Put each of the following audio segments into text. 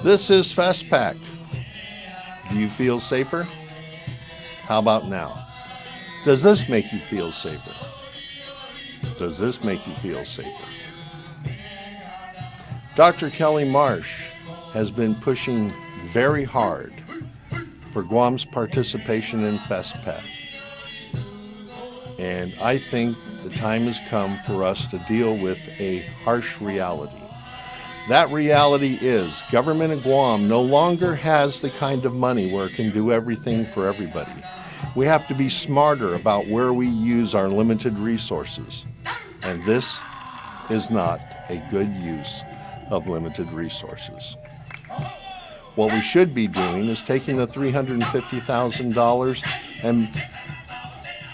This is FastPack. Do you feel safer? How about now? Does this make you feel safer? Does this make you feel safer? Dr. Kelly Marsh has been pushing very hard for Guam's participation in FESPAC. And I think the time has come for us to deal with a harsh reality. That reality is government of Guam no longer has the kind of money where it can do everything for everybody. We have to be smarter about where we use our limited resources. And this is not a good use of limited resources. What we should be doing is taking the $350,000 and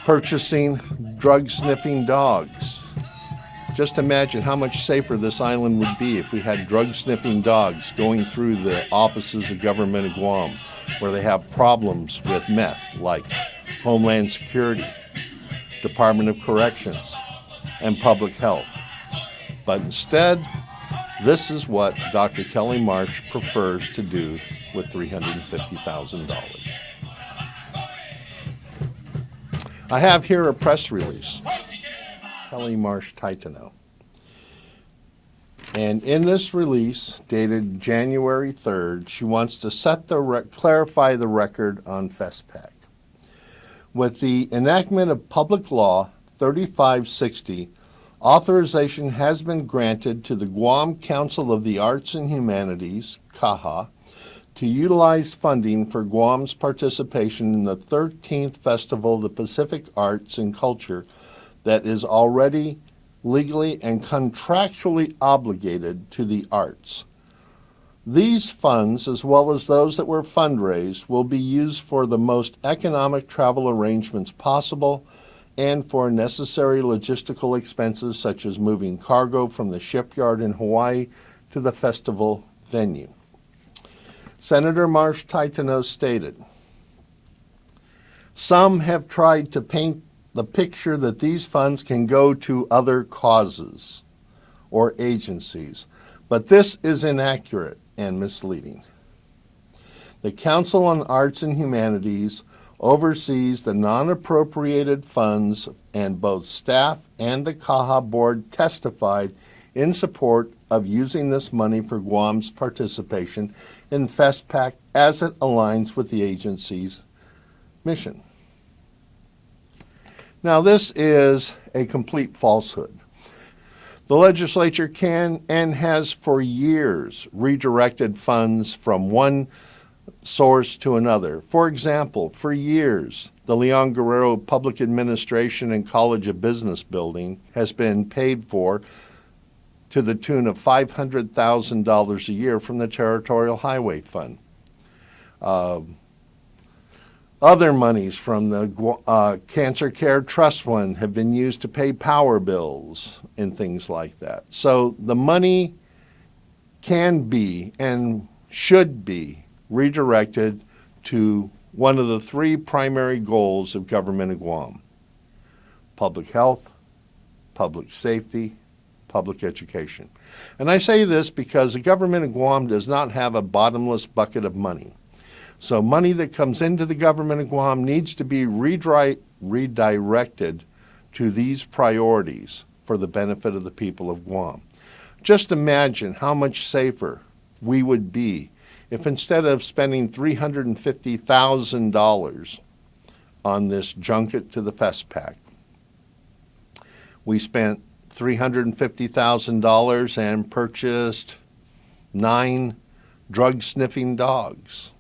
purchasing drug-sniffing dogs. Just imagine how much safer this island would be if we had drug-sniffing dogs going through the offices of government of Guam, where they have problems with meth, like Homeland Security, Department of Corrections, and Public Health. But instead, this is what Dr. Kelly Marsh prefers to do with $350,000. I have here a press release, Kelly Marsh Titano. And in this release, dated January 3rd, she wants to clarify the record on FESPAC. With the enactment of Public Law 3560, authorization has been granted to the Guam Council of the Arts and Humanities, CAHA, to utilize funding for Guam's participation in the 13th Festival of the Pacific Arts and Culture that is already legally and contractually obligated to the arts. These funds, as well as those that were fundraised, will be used for the most economic travel arrangements possible and for necessary logistical expenses such as moving cargo from the shipyard in Hawaii to the festival venue. Senator Marsh Titano stated, "Some have tried to paint the picture that these funds can go to other causes or agencies, but this is inaccurate and misleading. The Council on Arts and Humanities oversees the non-appropriated funds, and both staff and the CAHA board testified in support of using this money for Guam's participation in FESPAC as it aligns with the agency's mission." Now, this is a complete falsehood. The legislature can and has for years redirected funds from one source to another. For example, for years, the Leon-Guerrero Public Administration and College of Business building has been paid for to the tune of $500,000 a year from the Territorial Highway Fund. Other monies from the Cancer Care Trust Fund have been used to pay power bills and things like that. So the money can be and should be redirected to one of the three primary goals of government of Guam: public health, public safety, public education. And I say this because the government of Guam does not have a bottomless bucket of money. So money that comes into the government of Guam needs to be redirected to these priorities for the benefit of the people of Guam. Just imagine how much safer we would be if instead of spending $350,000 on this junket to the FESPAC, we spent $350,000 and purchased 9 drug-sniffing dogs.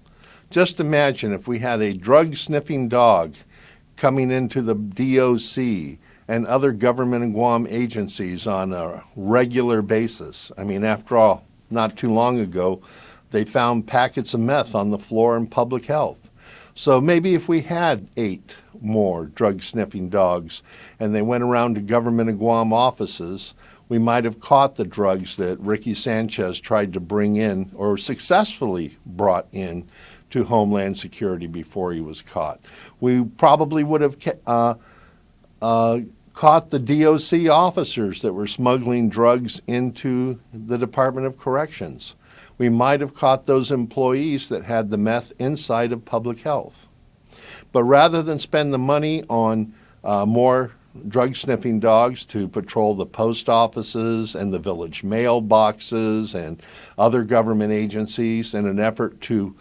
Just imagine if we had a drug-sniffing dog coming into the DOC and other government and Guam agencies on a regular basis. I mean, after all, not too long ago, they found packets of meth on the floor in public health. So maybe if we had 8 more drug-sniffing dogs and they went around to government and Guam offices, we might have caught the drugs that Ricky Sanchez tried to bring in or successfully brought in to Homeland Security before he was caught. We probably would have caught the DOC officers that were smuggling drugs into the Department of Corrections. we might have caught those employees that had the meth inside of public health. But rather than spend the money on more drug sniffing dogs to patrol the post offices and the village mailboxes and other government agencies in an effort to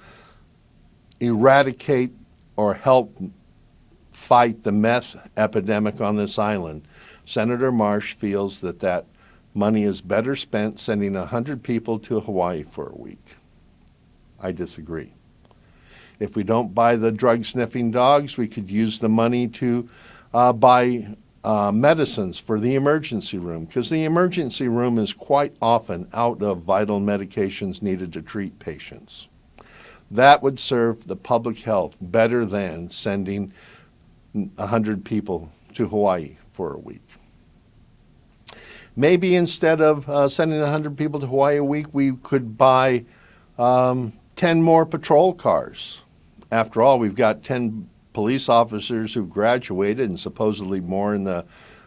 eradicate or help fight the meth epidemic on this island, Senator Marsh feels that that money is better spent sending 100 people to Hawaii for a week. I disagree. If we don't buy the drug sniffing dogs, we could use the money to buy medicines for the emergency room, because the emergency room is quite often out of vital medications needed to treat patients. That would serve the public health better than sending 100 people to Hawaii for a week. Maybe instead of sending 100 people to Hawaii a week, we could buy 10 more patrol cars. After all, we've got 10 police officers who've graduated and supposedly more in the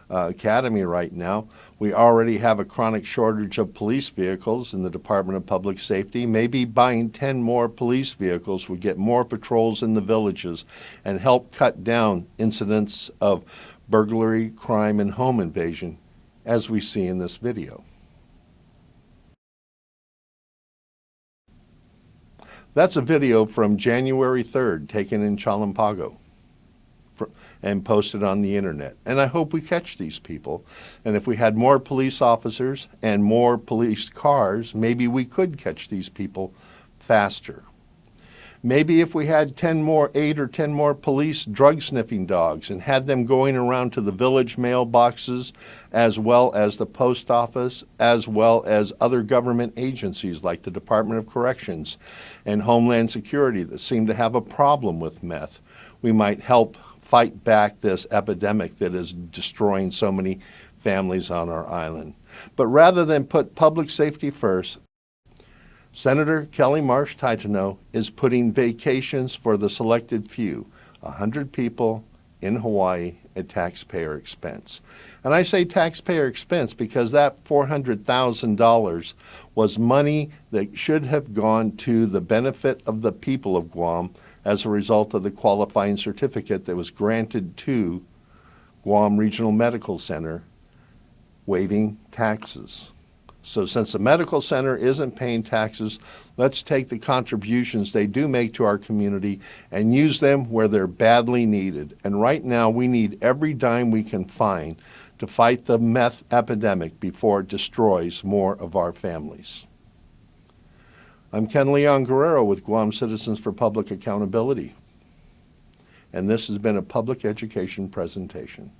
academy right now. We already have a chronic shortage of police vehicles in the Department of Public Safety. Maybe buying 10 more police vehicles would get more patrols in the villages and help cut down incidents of burglary, crime, and home invasion, as we see in this video. That's a video from January 3rd, taken in Chalampago and posted on the internet. And I hope we catch these people. And if we had more police officers and more police cars, maybe we could catch these people faster. Maybe if we had 8 or 10 more police drug sniffing dogs and had them going around to the village mailboxes, as well as the post office, as well as other government agencies like the Department of Corrections and Homeland Security that seem to have a problem with meth, we might help fight back this epidemic that is destroying so many families on our island. But rather than put public safety first, Senator Kelly Marsh Taitano is putting vacations for the selected few, 100 people in Hawaii at taxpayer expense. And I say taxpayer expense because that $400,000 was money that should have gone to the benefit of the people of Guam as a result of the qualifying certificate that was granted to Guam Regional Medical Center waiving taxes. So since the medical center isn't paying taxes, let's take the contributions they do make to our community and use them where they're badly needed. And right now we need every dime we can find to fight the meth epidemic before it destroys more of our families. I'm Ken Leon-Guerrero with Guam Citizens for Public Accountability, and this has been a public education presentation.